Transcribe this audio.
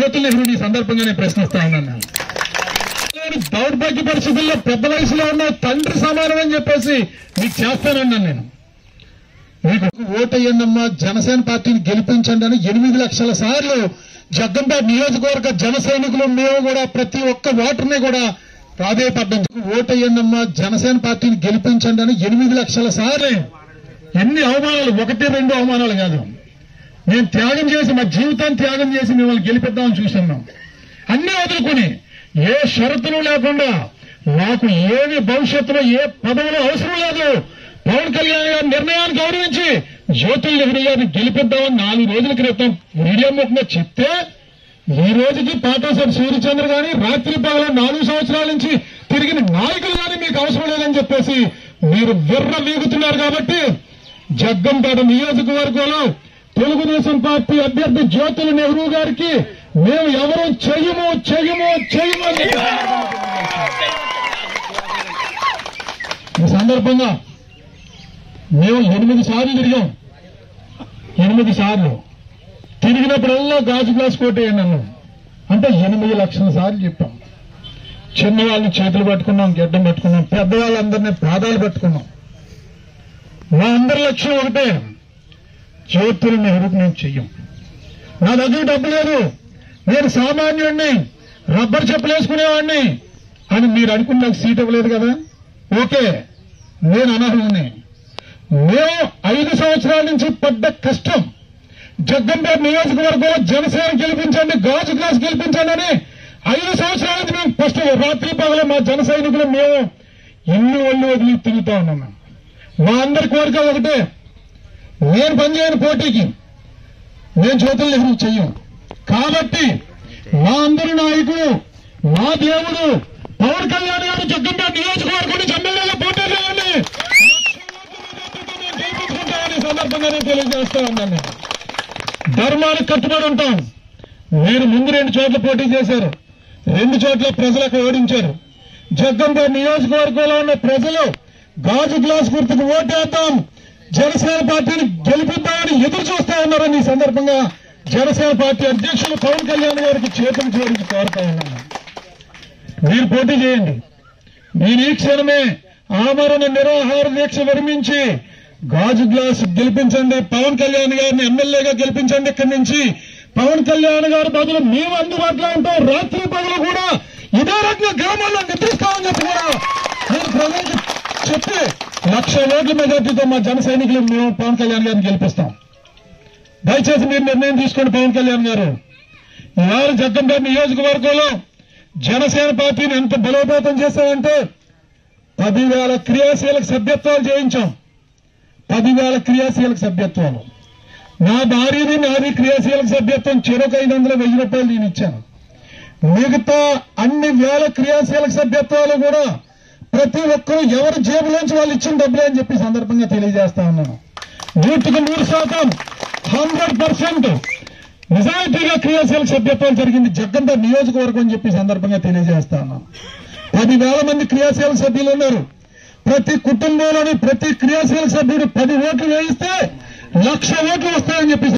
జ్యోతుల నెహ్రూ ఈ సందర్భంగా నేను ప్రశ్నిస్తా ఉన్నాను. దౌర్భాగ్య పరిస్థితుల్లో పెద్ద వయసులో ఉన్న తండ్రి సమానం అని చెప్పేసి మీకు చేస్తానన్నాను నేను. మీకు ఓటయ్యండమ్మా, జనసేన పార్టీని గెలిపించండి అని 8 లక్షల సార్లు జగ్గంపేట నియోజకవర్గ జన సైనికులు మేము కూడా ప్రతి ఒక్క ఓటర్ని కూడా ప్రాధేయపడ్డాం. ఓటయ్యండమ్మా, జనసేన పార్టీని గెలిపించండి అని 8 లక్షల సార్లు. ఎన్ని అవమానాలు, 1-2 అవమానాలు కాదు. మేము త్యాగం చేసి, మా జీవితాన్ని త్యాగం చేసి మిమ్మల్ని గెలిపిద్దామని చూస్తున్నాం. అన్ని వదులుకుని ఏ షరతులు లేకుండా మాకు ఏమి భవిష్యత్తులో ఏ పదవులు అవసరం లేదు, పవన్ కళ్యాణ్ గారి నిర్ణయాన్ని గౌరవించి జ్యోతుల నెహ్రూ గారిని గెలిపిద్దామని 4 రోజుల క్రితం మీడియా ముఖంగా చెప్తే, ఈ రోజుకి పాటోసారి సూర్యచంద్ర గాని రాత్రి పగల 4 సంవత్సరాల నుంచి తిరిగిన నాయకులు గాని మీకు అవసరం లేదని చెప్పేసి మీరు విర్ర వీగుతున్నారు. కాబట్టి జగ్గంపేట నియోజకవర్గంలో తెలుగుదేశం పార్టీ అభ్యర్థి జ్యోతుల నెహ్రూ గారికి మేము ఎవరూ చెయ్యము అని ఈ సందర్భంగా మేము 8 సార్లు తిరిగాం. 8 సార్లు తిరిగినప్పుడల్లా గాజు గ్లాస్ కోటేయండి అన్నాం. అంటే 8 లక్షల సార్లు చెప్పాం. చిన్నవాళ్ళని చేతులు పట్టుకున్నాం, గెడ్డం పట్టుకున్నాం, పెద్దవాళ్ళందరినీ పాదాలు పట్టుకున్నాం. మా అందరి లక్ష్యం ఒకటే, జ్యోతుల నెహ్రూకి నేను చెయ్యం. నా దగ్గర డబ్బు లేదు, నేను సామాన్యుడిని, రబ్బర్ చెప్పులు వేసుకునేవాడిని అని మీరు అనుకుని నాకు సీట్ ఇవ్వలేదు కదా. ఓకే, నేను అనర్హుడిని. మేము 5 సంవత్సరాల నుంచి పడ్డ కష్టం, జగ్గంపేట నియోజకవర్గంలో జనసేన గెలిపించండి, గాజు గ్లాస్ గెలిపించండి అని 5 సంవత్సరాల నుంచి మేము ఫస్ట్ రాత్రి పగల మా జన సైనికులు మేము ఎన్ని ఒళ్ళు వదిలి తిరుగుతా ఉన్నాం. మా అందరి కోరిక ఒకటే, నేను పనిచేయని పోటీకి నేను జ్యోతుల నెహ్రూ చెయ్యం. కాబట్టి మా అందరి నాయకుడు, మా దేవుడు పవన్ కళ్యాణ్ గారు జగ్గంపేట నియోజకవర్గం నుంచి ఎమ్మెల్యేగా పోటీ చేయాలని గెలిపించుకుంటామని సందర్భంగా నేను తెలియజేస్తా ఉన్నాను. ధర్మానికి కట్టుబడి ఉంటాం. మీరు ముందు 2 చోట్ల పోటీ చేశారు, 2 చోట్ల ప్రజలకు ఓడించారు. జగ్గంపేట నియోజకవర్గంలో ఉన్న ప్రజలు గాజు గ్లాస్ గుర్తుకు ఓటేద్దాం, జనసేన పార్టీని గెలిపిద్దామని ఎదురు చూస్తా ఉన్నారని ఈ సందర్భంగా జనసేన పార్టీ అధ్యక్షులు పవన్ కళ్యాణ్ గారికి చేతులు జోడించి కోరుతా ఉన్నాను. మీరు పోటీ చేయండి. మీరు ఈ క్షణమే ఆమరణ నిరాహార దీక్ష విరమించి గాజు గ్లాస్ గెలిపించండి, పవన్ కళ్యాణ్ గారిని ఎమ్మెల్యేగా గెలిపించండి. ఇక్కడి నుంచి పవన్ కళ్యాణ్ గారి బదులు మేము అందుబాటులో ఉంటాం. రాత్రి పగలు కూడా ఇదే రకంగా గ్రామాల్లో నిద్రిస్తామని చెప్పి కూడా నేను ప్రజలకు చెప్పి 1,00,000 ఓట్ల మెజార్టీతో మా జన సైనికులు మేము పవన్ కళ్యాణ్ గారిని గెలిపిస్తాం. దయచేసి మీరు నిర్ణయం తీసుకోండి. పవన్ కళ్యాణ్ గారు, ఇవాళ జగ్గంపేట నియోజకవర్గంలో జనసేన పార్టీని ఎంత బలోపేతం చేశామంటే 10,000 క్రియాశీలక సభ్యత్వాలు చేయించాం. 10,000 క్రియాశీలక సభ్యత్వాలు. నా భార్యది నాది క్రియాశీలక సభ్యత్వం చెరొక 500-1000 రూపాయలు నేను ఇచ్చాను. మిగతా అన్ని వేల క్రియాశీలక సభ్యత్వాలు కూడా ప్రతి ఒక్కరూ ఎవరి జేబులోంచి వాళ్ళు ఇచ్చిన డబ్బులే అని చెప్పి సందర్భంగా తెలియజేస్తా ఉన్నాను. 100% 100% నిజాయితీగా క్రియాశీలక సభ్యత్వాలు జరిగింది జగ్గంపేట నియోజకవర్గం అని చెప్పి సందర్భంగా తెలియజేస్తా ఉన్నాను. 10,000 మంది క్రియాశీలక సభ్యులు ఉన్నారు. ప్రతి కుటుంబంలోని ప్రతి క్రియాశీలక సభ్యుడు 10 ఓట్లు వేయిస్తే 1,00,000 ఓట్లు వస్తాయని చెప్పి